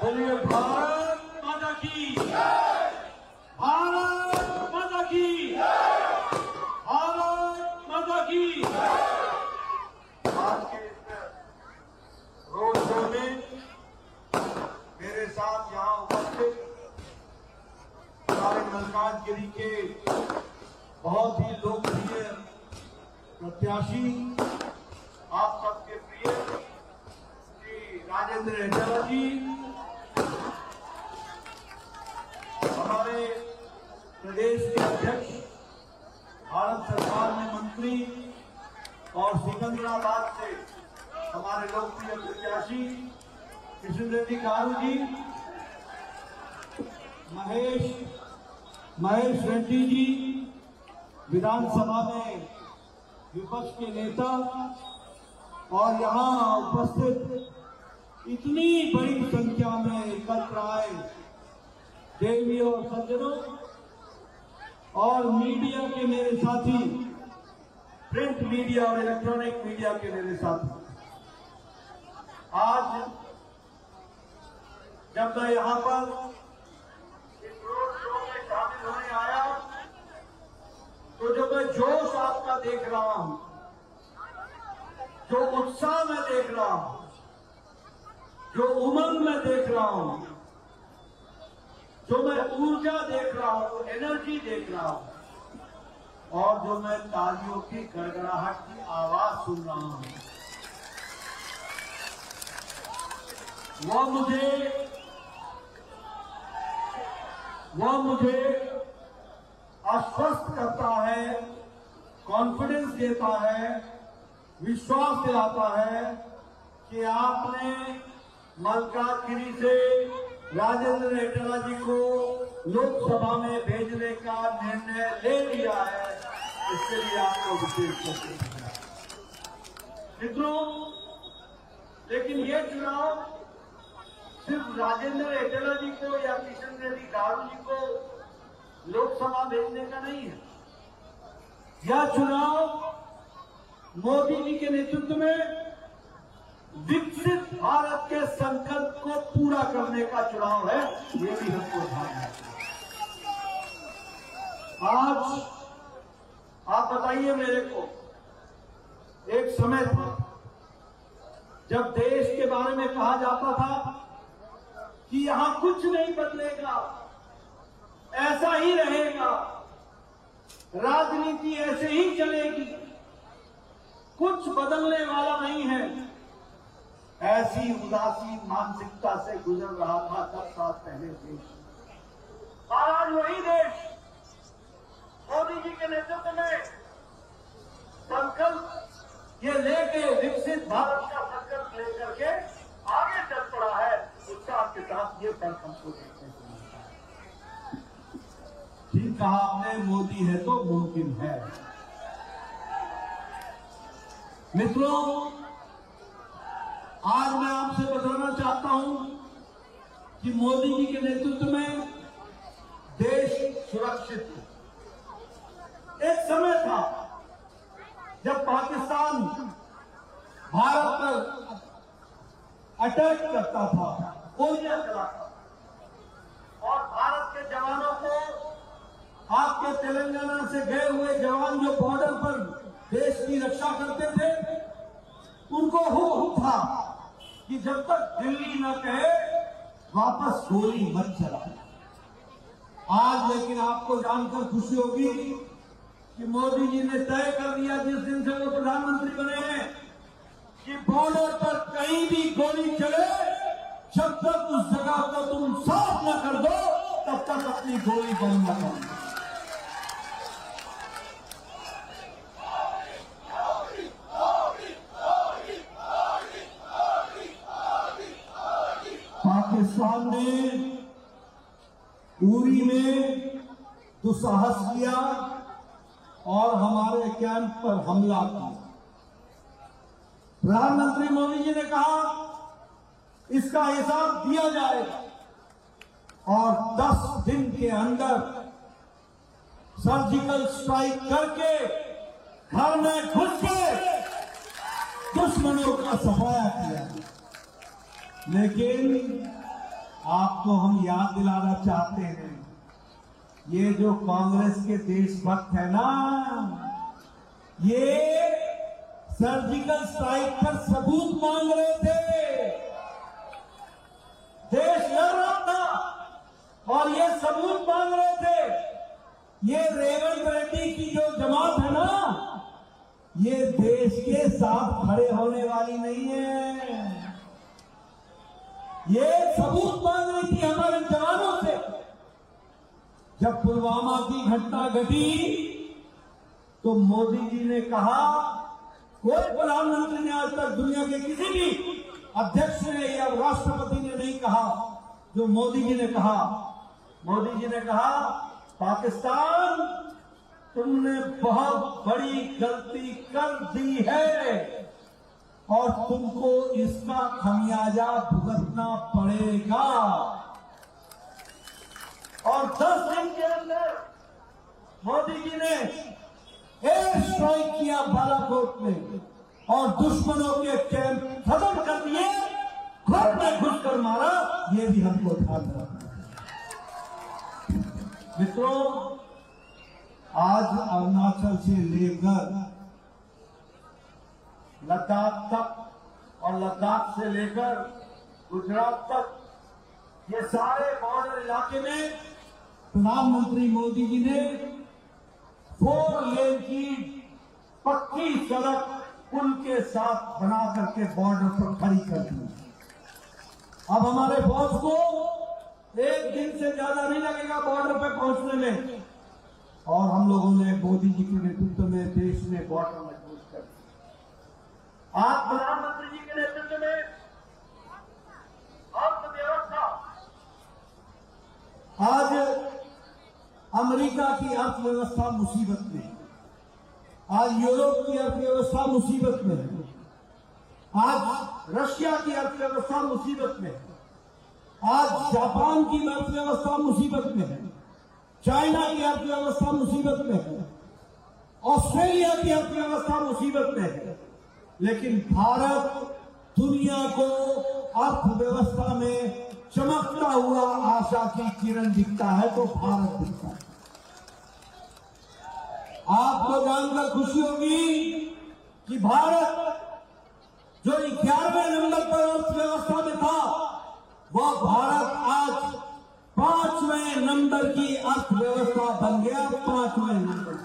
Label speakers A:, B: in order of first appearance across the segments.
A: बोलिए भारत माता की, भारत माता की, भारत माता की। आज के इस रोड शो में मेरे साथ यहाँ उपस्थित हमारे मल्काजगिरी के बहुत ही लोकप्रिय प्रत्याशी, आप सबके प्रिय श्री राजेंद्र एटेला जी, हमारे प्रदेश के अध्यक्ष, भारत सरकार में मंत्री और सिकंदराबाद से हमारे लोकप्रिय प्रत्याशी कृष्ण रेड्डी गारू जी, महेश रेड्डी जी, विधानसभा में विपक्ष के नेता, और यहाँ उपस्थित इतनी बड़ी संख्या में एकत्र आए देवी और सज्जनों और मीडिया के मेरे साथी, प्रिंट मीडिया और इलेक्ट्रॉनिक मीडिया के मेरे साथी, आज जब मैं यहाँ पर इस रोड शो में शामिल होने आया तो जो मैं जोश आपका देख रहा हूं, जो उत्साह मैं देख रहा हूं, जो उमंग मैं देख रहा हूं, जो मैं ऊर्जा देख रहा हूं, एनर्जी देख रहा हूं, और जो मैं तालियों की गड़गड़ाहट की आवाज सुन रहा हूं, वो मुझे आश्वस्त करता है, कॉन्फिडेंस देता है, विश्वास दिलाता है कि आपने मल्काजगिरी से राजेंद्र एटेला जी को लोकसभा में भेजने का निर्णय ले लिया है। इसके लिए आपको विशेष मित्रों, लेकिन ये चुनाव सिर्फ राजेंद्र एटेला जी को या किशन रेड्डी गारू जी को लोकसभा भेजने का नहीं है। यह चुनाव मोदी जी के नेतृत्व में विकसित भारत के संकल्प को पूरा करने का चुनाव है। ये भी हमको ध्यान है। आज आप बताइए मेरे को, एक समय था जब देश के बारे में कहा जाता था कि यहां कुछ नहीं बदलेगा, ऐसा ही रहेगा, राजनीति ऐसे ही चलेगी, कुछ बदलने वाला नहीं है। ऐसी उदासी मानसिकता से गुजर रहा था 10 साल पहले देश। और आज वही देश मोदी जी के नेतृत्व में संकल्प ये लेके, विकसित भारत का संकल्प लेकर के आगे चल पड़ा है। उत्साह के साथ ये फर्क हमको देखने को मिलता है। ठीक कहा आपने, मोदी है तो मुमकिन है। मित्रों, आज मैं आपसे बताना चाहता हूं कि मोदी जी के नेतृत्व में देश सुरक्षित है। एक समय था जब पाकिस्तान भारत पर अटैक करता था, गोलियां चलाता था, और भारत के जवानों को, आपके तेलंगाना से गए हुए जवान जो बॉर्डर पर देश की रक्षा करते थे, उनको हुक्म था कि जब तक दिल्ली न कहे वापस गोली मत चला। आज लेकिन आपको जानकर खुशी होगी कि मोदी जी ने तय कर दिया, जिस दिन से वो प्रधानमंत्री बने हैं, कि बॉर्डर पर कहीं भी गोली चले, जब तक उस जगह को तुम साफ न कर दो, तब तक अपनी गोली बंद न करो। पाकिस्तान ने उरी में दुस्साहस किया और हमारे कैंप पर हमला किया। प्रधानमंत्री मोदी जी ने कहा इसका हिसाब दिया जाएगा, और 10 दिन के अंदर सर्जिकल स्ट्राइक करके घर में घुस के दुश्मनों का सफाया किया। लेकिन आपको हम याद दिलाना चाहते हैं, ये जो कांग्रेस के देशभक्त है ना, ये सर्जिकल स्ट्राइक पर सबूत मांग रहे थे। देश लड़ रहा था और ये सबूत मांग रहे थे। ये रेवंत रेड्डी की जो जमात है ना, ये देश के साथ खड़े होने वाली नहीं है। ये सबूत मांग रही थी हमारे जवानों से। जब पुलवामा की घटना घटी तो मोदी जी ने कहा, कोई प्रधानमंत्री ने आज तक दुनिया के किसी भी अध्यक्ष ने या राष्ट्रपति ने नहीं कहा जो मोदी जी ने कहा। मोदी जी ने कहा, पाकिस्तान तुमने बहुत बड़ी गलती कर दी है और तुमको इसका खमियाजा भुगतना पड़ेगा। और 10 दिन के अंदर मोदी जी ने एयर स्ट्राइक किया बालाकोट में और दुश्मनों के कैंप खत्म कर दिए, घर में घुसकर मारा। ये भी हमको ध्यान रखना है। मित्रों, आज अरुणाचल से लेकर लद्दाख तक और लद्दाख से लेकर गुजरात तक, ये सारे बॉर्डर इलाके में प्रधानमंत्री मोदी जी ने 4 लेन की पक्की सड़क पुल के साथ बना करके बॉर्डर पर खड़ी कर दी। अब हमारे फौज को 1 दिन से ज्यादा नहीं लगेगा बॉर्डर पर पहुंचने में। और हम लोगों ने मोदी जी के नेतृत्व में देश में बॉर्डर मजबूत कर दिया। आज प्रधानमंत्री जी के नेतृत्व में अर्थव्यवस्था, आज अमेरिका की अर्थव्यवस्था मुसीबत में है, आज यूरोप की अर्थव्यवस्था मुसीबत में है, आज रशिया की अर्थव्यवस्था मुसीबत में है, आज जापान की अर्थव्यवस्था मुसीबत में है, चाइना की अर्थव्यवस्था मुसीबत में है, ऑस्ट्रेलिया की अर्थव्यवस्था मुसीबत में है। लेकिन भारत दुनिया को अर्थव्यवस्था में चमकता हुआ आशा की किरण दिखता है तो भारत दिखता है। आपको जानकर खुशी होगी कि भारत जो 11वें नंबर पर अर्थव्यवस्था में था, वह भारत आज 5वें नंबर की अर्थव्यवस्था बन गया। 5वें नंबर।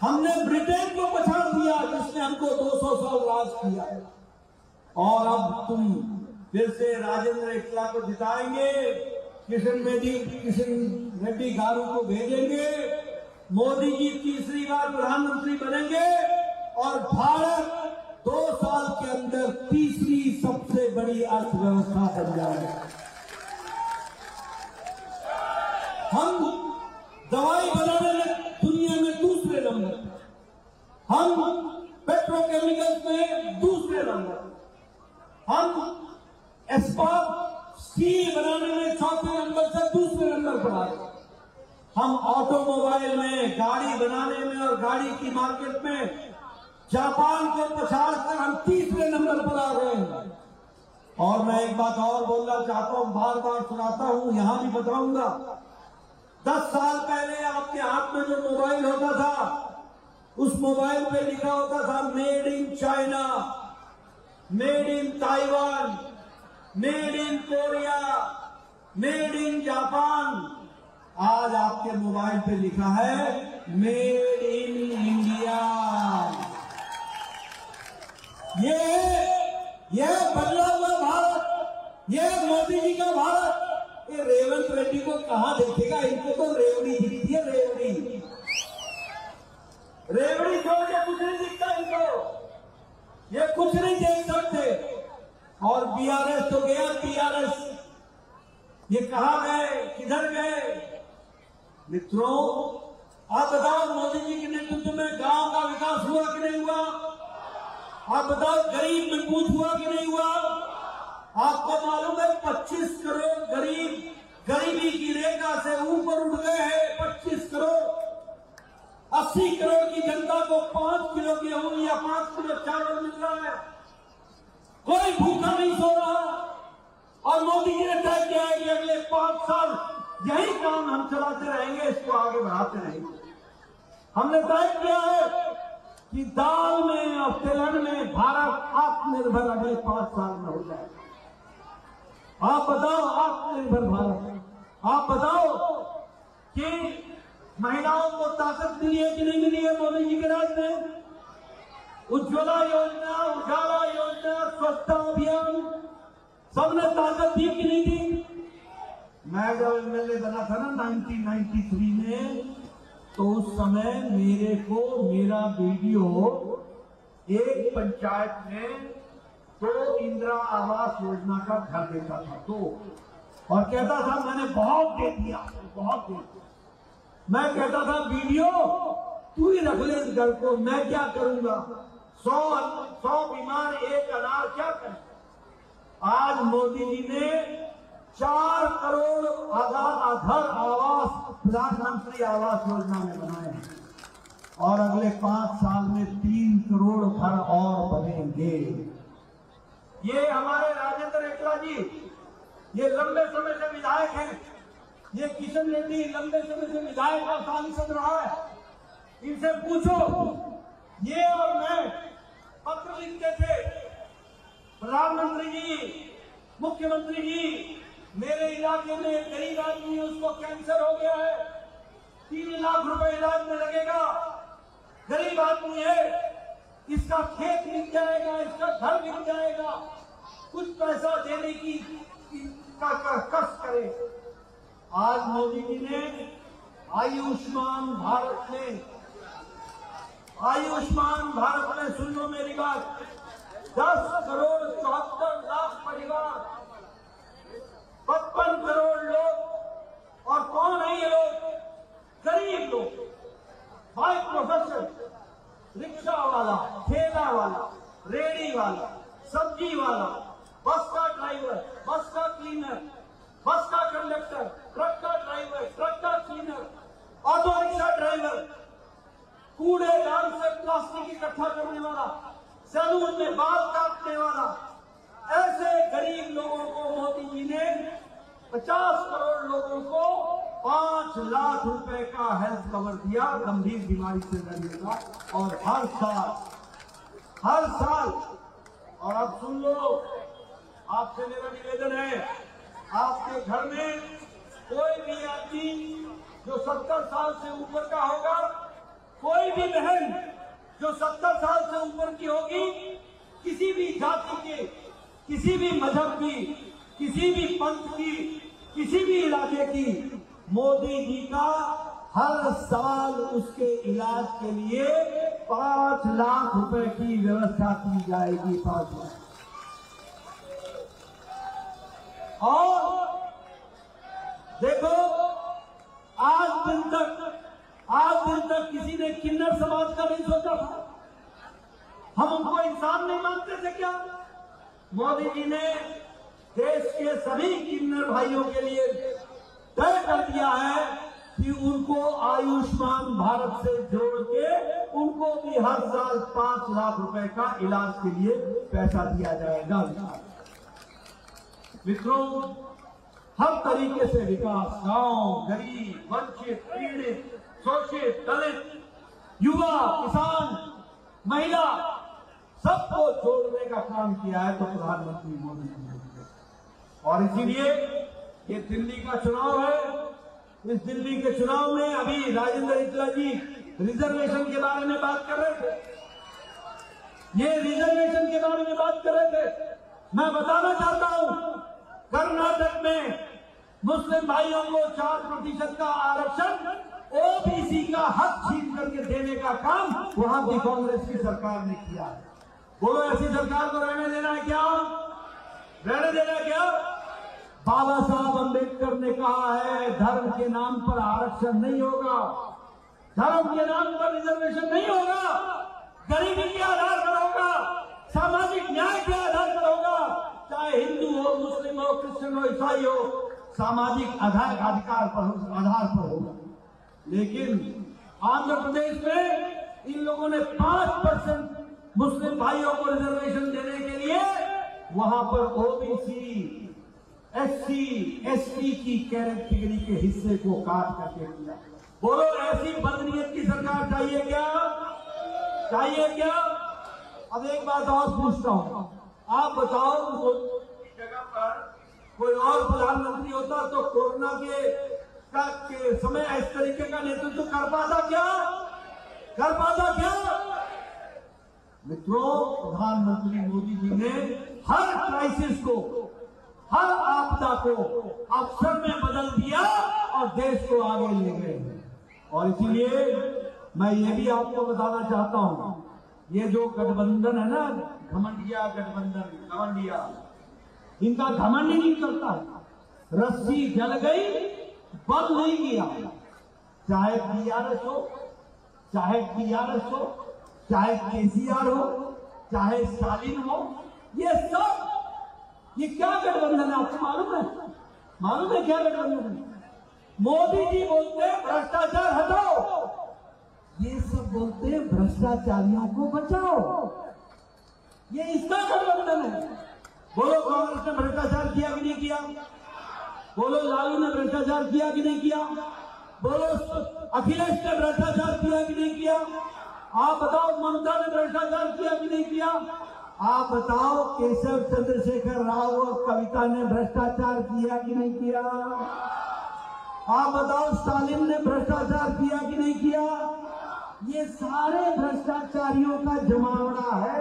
A: हमने ब्रिटेन को पछाड़ दिया जिसने हमको 200 साल राज किया। और अब तुम फिर से राजेंद्र एकला को जिताएंगे, किशन रेड्डी गारू को भेजेंगे, मोदी जी तीसरी बार प्रधानमंत्री बनेंगे और भारत 2 साल के अंदर तीसरी सबसे बड़ी अर्थव्यवस्था बन जाएगा। हम दवाई बनाने में दुनिया में दूसरे नंबर पर, हम पेट्रोकेमिकल्स में दूसरे नंबर पर, हम इस्पात स्टील बनाने में 4थे नंबर से दूसरे नंबर पर आ गए। हम ऑटोमोबाइल में, गाड़ी बनाने में और गाड़ी की मार्केट में जापान को पछाड़कर हम तीसरे नंबर पर आ गए हैं। और मैं एक बात और बोलना चाहता हूं, बार बार सुनाता हूं, यहां भी बताऊंगा। 10 साल पहले आपके हाथ में जो मोबाइल होता था, उस मोबाइल पे लिखा होता था made in China, made in Taiwan, made in Korea, made in Japan. आज आपके मोबाइल पे लिखा है मेड इन इंडिया। ये बदला हुआ भारत, ये मोदी जी का भारत, ये रेवंत रेड्डी को कहां देखेगा? इनको तो रेवड़ी दिखती है, रेवड़ी। रेवड़ी छोड़ के कुछ नहीं दिखता इनको, ये कुछ नहीं देख सकते। और बीआरएस तो गया, टीआरएस, ये कहां गए, किधर गए? मित्रों, आप बताओ मोदी जी के नेतृत्व में गांव का विकास हुआ कि नहीं हुआ? आप बताओ गरीब मजबूत हुआ कि नहीं हुआ? आपको मालूम है 25 करोड़ गरीब गरीबी की रेखा से ऊपर उठ गए हैं। 25 करोड़, 80 करोड़ की जनता को 5 किलो गेहूं या 5 किलो चावल मिल रहा है। कोई भूखा नहीं सो रहा। और मोदी जी ने तय किया है कि अगले 5 साल यही काम हम चलाते रहेंगे, इसको आगे बढ़ाते रहेंगे। हमने तय किया है कि दाल में और तिलहन में भारत आत्मनिर्भर अगले 5 साल में हो जाए। आप बताओ, आत्मनिर्भर भारत, आप बताओ कि महिलाओं को ताकत मिली है कि नहीं मिली है मोदी जी के राज में? उज्ज्वला योजना, उजाला योजना, स्वच्छता अभियान, सबने ताकत दी कि नहीं दी? मैं जब एमएलए बना था ना 1993 में, तो उस समय मेरे को मेरा वीडियो एक पंचायत में 2 इंदिरा आवास योजना का घर देता था, 2, और कहता था मैंने बहुत दे दिया, बहुत दे दिया। मैं कहता था वीडियो तू ही रख ले इस घर को, मैं क्या करूंगा, 100 बीमार 1 अनार क्या करें। आज मोदी जी ने 4 करोड़ घर आवास प्रधानमंत्री आवास योजना में बनाए हैं, और अगले 5 साल में 3 करोड़ घर और बनेंगे। ये हमारे राजेंद्र एकला जी, ये लंबे समय से विधायक हैं, ये किशन रेड्डी लंबे समय से विधायक और सांसद रहा है, इनसे पूछो। ये और मैं पत्र लिखते थे, प्रधानमंत्री जी, मुख्यमंत्री जी, मेरे इलाके में एक गरीब आदमी है, उसको कैंसर हो गया है, 3 लाख रुपए इलाज में लगेगा, गरीब आदमी है, इसका खेत बिक जाएगा, इसका घर बिक जाएगा, कुछ पैसा देने की कष्ट करे। आज मोदी जी ने आयुष्मान भारत में सुन लो मेरी बात, 10 करोड़ 74 लाख परिवार, 55 करोड़ लोग, और कौन है ये लोग? गरीब लोग, बाइक प्रोफेशन, रिक्शा वाला, ठेला वाला, रेडी वाला, सब्जी वाला, बस का ड्राइवर, बस का क्लीनर, बस का कंडक्टर, ट्रक का ड्राइवर, ट्रक का क्लीनर, ऑटो रिक्शा ड्राइवर, कूड़ेदान से प्लास्टिक इकट्ठा करने वाला, सैलून में बाल काटने वाला, ऐसे गरीब लोगों को मोदी जी ने 50 करोड़ लोगों को 5 लाख रुपए का हेल्थ कवर दिया गंभीर बीमारी से लड़ने का, और हर साल। और अब सुन लो, आपसे मेरा निवेदन है, आपके घर में कोई भी आदमी जो 70 साल से ऊपर का होगा, कोई भी बहन जो 70 साल से ऊपर की होगी, किसी भी जाति के, किसी भी मजहब की, किसी भी पंथ की, किसी भी इलाके की, मोदी जी का हर साल उसके इलाज के लिए 5 लाख रुपए की व्यवस्था की जाएगी, 5 लाख। और देखो, आज दिन तक किसी ने किन्नर समाज का नहीं सोचा था। हम उनको इंसान नहीं मानते थे क्या? मोदी जी ने देश के सभी किन्नर भाइयों के लिए तय कर दिया है कि उनको आयुष्मान भारत से जोड़ के उनको भी हर साल 5 लाख रुपए का इलाज के लिए पैसा दिया जाएगा। मित्रों, हर तरीके से विकास, गांव, गरीब, वंचित, पीड़ित, शोषित, दलित, युवा, किसान, महिला, सबको जोड़ने का काम किया है तो प्रधानमंत्री मोदी जी ने। और इसीलिए ये दिल्ली का चुनाव है। इस दिल्ली के चुनाव में अभी राजेंद्र एकला जी रिजर्वेशन के बारे में बात कर रहे थे, ये रिजर्वेशन के बारे में बात कर रहे थे। मैं बताना चाहता हूं, कर्नाटक में मुस्लिम भाइयों को 4% का आरक्षण, ओबीसी का हक छीन करके देने का काम वहां की कांग्रेस की सरकार ने किया है। बोलो, ऐसी सरकार को रहने देना है क्या? रहने देना है क्या? बाबा साहब अम्बेडकर ने कहा है, धर्म के नाम पर आरक्षण नहीं होगा, धर्म के नाम पर रिजर्वेशन नहीं होगा, गरीबी के आधार पर होगा, सामाजिक न्याय के आधार पर होगा, चाहे हिंदू हो, मुस्लिम हो, क्रिश्चियन हो, ईसाई हो, सामाजिक अधिकार पर आधार पर होगा। लेकिन आंध्र प्रदेश में इन लोगों ने 5% मुस्लिम भाइयों को रिजर्वेशन देने के लिए वहां पर ओबीसी, SC ST की कैटेगरी के हिस्से को काट करके दिया। बोलो ऐसी बदनीयत की सरकार चाहिए क्या? चाहिए क्या? अब एक बात और पूछता हूं, आप बताओ उस जगह पर कोई और प्रधानमंत्री होता तो कोरोना के समय इस तरीके का नेतृत्व कर पाता क्या? कर पाता क्या? मित्रों, प्रधानमंत्री मोदी जी ने हर क्राइसिस को, हर आपदा को अवसर में बदल दिया और देश को आगे ले गए। और इसीलिए मैं ये भी आपको बताना चाहता हूं, ये जो गठबंधन है ना, घमंडिया गठबंधन, घमंडिया, इनका घमंड ही नहीं करता है। रस्सी जल गई, बंद नहीं किया। चाहे टीआरएस हो, चाहे टीआरएस हो, चाहे केसीआर हो, चाहे स्टालिन हो, ये सब, ये क्या गठबंधन है आपको मालूम है? मालूम है क्या गठबंधन है? मोदी जी बोलते हैं भ्रष्टाचार हटाओ, ये सब बोलते हैं भ्रष्टाचारियों को बचाओ। ये इसका गठबंधन है। बोलो कांग्रेस ने भ्रष्टाचार किया कि नहीं किया? बोलो लालू ने भ्रष्टाचार किया कि नहीं किया? बोलो अखिलेश ने भ्रष्टाचार किया कि नहीं किया? आप बताओ ममता ने भ्रष्टाचार किया कि नहीं किया? आप बताओ केशव चंद्रशेखर राव और कविता ने भ्रष्टाचार किया कि नहीं किया? आप बताओ स्टालिन ने भ्रष्टाचार किया कि नहीं किया? ये सारे भ्रष्टाचारियों का जमावड़ा है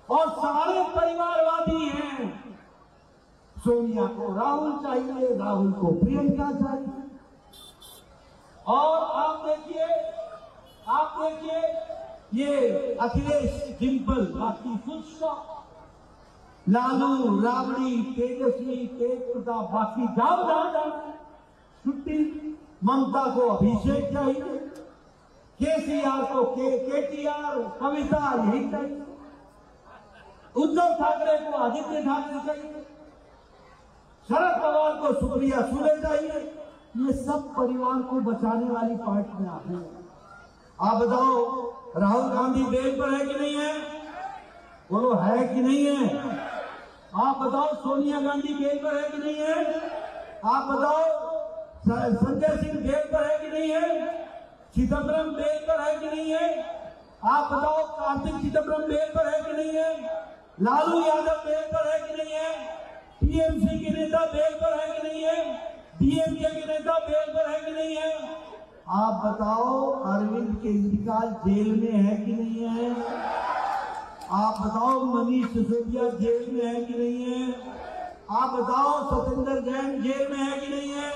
A: और सारे परिवारवादी हैं। सोनिया को राहुल चाहिए, राहुल को प्रियंका चाहिए। और आप देखिए ये अखिलेश डिंपल, बाकी फुल स्टॉप। लालू, राबड़ी, तेजस्वी, तेज प्रताप, बाकी जाओ छुट्टी। ममता को अभिषेक चाहिए, केसीआर को केटीआर, कविता यही चाहिए, उद्धव ठाकरे को आदित्य ठाकरे चाहिए, शरद पवार को सुप्रिया सुले चाहिए। ये सब परिवार को बचाने वाली पार्टी में आते हैं। आप बताओ राहुल गांधी बेल पर है कि नहीं है? बोलो है कि नहीं है? आप बताओ सोनिया गांधी बेल पर है कि नहीं है? आप बताओ संजय सिंह बेल पर है कि नहीं है? चिदम्बरम बेल पर है कि नहीं है? आप बताओ कार्तिक चिदम्बरम बेल पर है कि नहीं है? लालू यादव बेल पर है कि नहीं है? टीएमसी के नेता बेल पर है कि नहीं है? डीएमके के नेता बेल पर है कि नहीं है? आप बताओ अरविंद केजरीवाल जेल में है कि नहीं है? आप बताओ मनीष सिसोदिया जेल में है कि नहीं है? आप बताओ सतेंद्र जैन जेल में है कि नहीं है?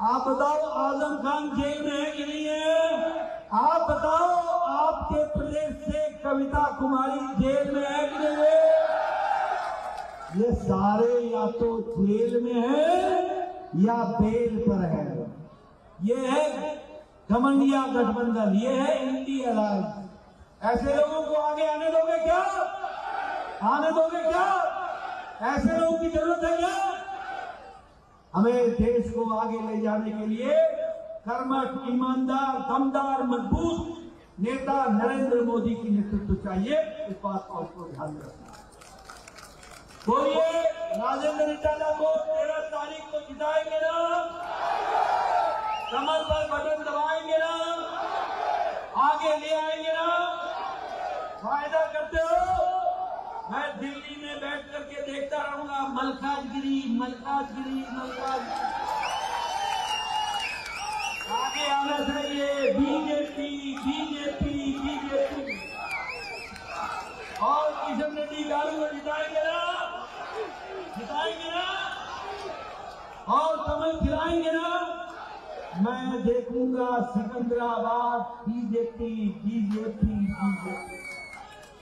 A: आप बताओ आजम खान जेल में है कि नहीं है? आप बताओ आपके प्रदेश से कविता कुमारी जेल में है कि नहीं है? ये सारे या तो जेल में है या बेल पर है। ये है घमंडिया गठबंधन, ये है इंडिया अलायंस। ऐसे लोगों को आगे आने दोगे क्या? आने दोगे क्या? ऐसे लोगों की जरूरत है क्या? हमें देश को आगे ले जाने के लिए कर्मठ, ईमानदार, दमदार, मजबूत नेता नरेंद्र मोदी की नेतृत्व चाहिए। इस बात को ध्यान में रखना। बोलिए राजेंद्र इटाला को 13 तारीख को जिताएंगे ना? कमल पर बटन दबाएंगे ना? आगे ले आएंगे ना? वायदा करते हो? मैं दिल्ली में बैठ करके देखता रहूंगा मलकाजगिरी, मलकाजगिरी, मलकाजगिरी। आगे आना चाहिए बीजेपी, बीजेपी, बीजेपी। और किशन रेड्डी गारू को जिताएंगे ना? जिताएंगे ना? और कमल खिलाएंगे ना? मैं देखूंगा सिकंदराबाद बीजेपी, बीजेपी, बीजेपी।